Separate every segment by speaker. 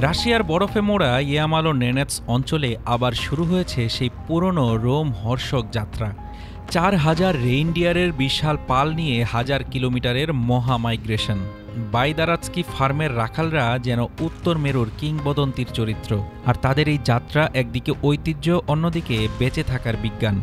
Speaker 1: রাশিয়ার বরফে মোড়া ইয়ামালো নেনেৎস অঞ্চলে আবার শুরু হয়েছে সেই পুরনো রোমহর্ষক যাত্রা। ৪,০০০ রেইনডিয়ারের বিশাল পাল নিয়ে ১,০০০ কিলোমিটারের মহা মাইগ্রেশন। বাইদারাৎস্কি ফার্মের রাখালরা যেন উত্তর মেরুর কিংবদন্তির চরিত্র, আর তাদের এই যাত্রা একদিকে ঐতিহ্য, অন্যদিকে বেঁচে থাকার বিজ্ঞান।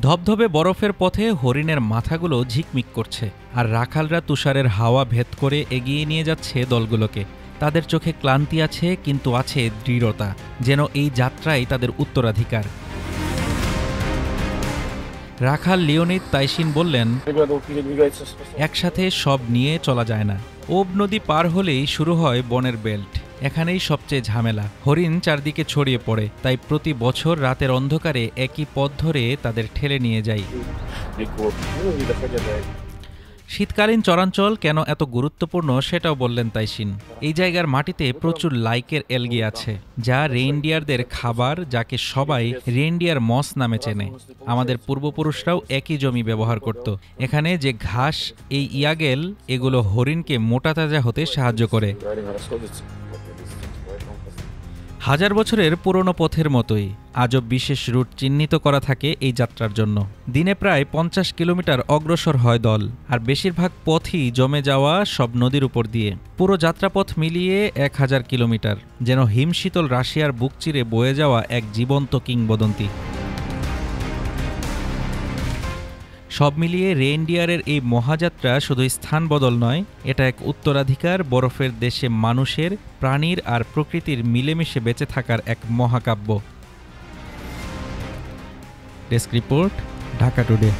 Speaker 1: ধবধবে বরফের পথে হরিণের মাথাগুলো ঝিকমিক করছে, আর রাখালরা তুষারের হাওয়া ভেদ করে এগিয়ে নিয়ে যাচ্ছে দলগুলোকে। তাদের চোখে ক্লান্তি আছে, কিন্তু আছে দৃঢ়তা, যেন এই যাত্রাই তাদের উত্তরাধিকার। রাখাল লিওনিদ তাইশিন বললেন, একসাথে সব নিয়ে চলা যায় না। ওব নদী পার হলেই শুরু হয় বনের বেল্ট। এখানেই সবচেয়ে ঝামেলা। হরিণ চারদিকে ছড়িয়ে পড়ে, তাই প্রতি বছর রাতের অন্ধকারে একই পথ ধরে তাদের ঠেলে নিয়ে যায়। শীতকালীন চরাঞ্চল কেন এত গুরুত্বপূর্ণ সেটাও বললেন তাইশিন। এই জায়গার মাটিতে প্রচুর লাইকের এলগি আছে, যা রেইনডিয়ারদের খাবার, যাকে সবাই রেইনডিয়ার মস নামে চেনে। আমাদের পূর্বপুরুষরাও একই জমি ব্যবহার করত। এখানে যে ঘাস, এই ইয়াগেল, এগুলো হরিণকে মোটা তাজা হতে সাহায্য করে। ১,০০০ বছরের পুরনো পথের মতোই আজও বিশেষ রুট চিহ্নিত করা থাকে এই যাত্রার জন্য। দিনে প্রায় ৫০ কিলোমিটার অগ্রসর হয় দল, আর বেশিরভাগ পথই জমে যাওয়া সব নদীর উপর দিয়ে। পুরো যাত্রাপথ মিলিয়ে ১,০০০ কিলোমিটার, যেন হিমশীতল রাশিয়ার বুক চিরে বয়ে যাওয়া এক জীবন্ত কিংবদন্তি। সব মিলিয়ে রেইনডিয়ারের এই মহাযাত্রা শুধু স্থান বদল নয়, এটা এক উত্তরাধিকার, বরফের দেশে মানুষের, প্রাণীর আর প্রকৃতির মিলেমিশে বেঁচে থাকার এক মহাকাব্য। Desk report, Dhaka today.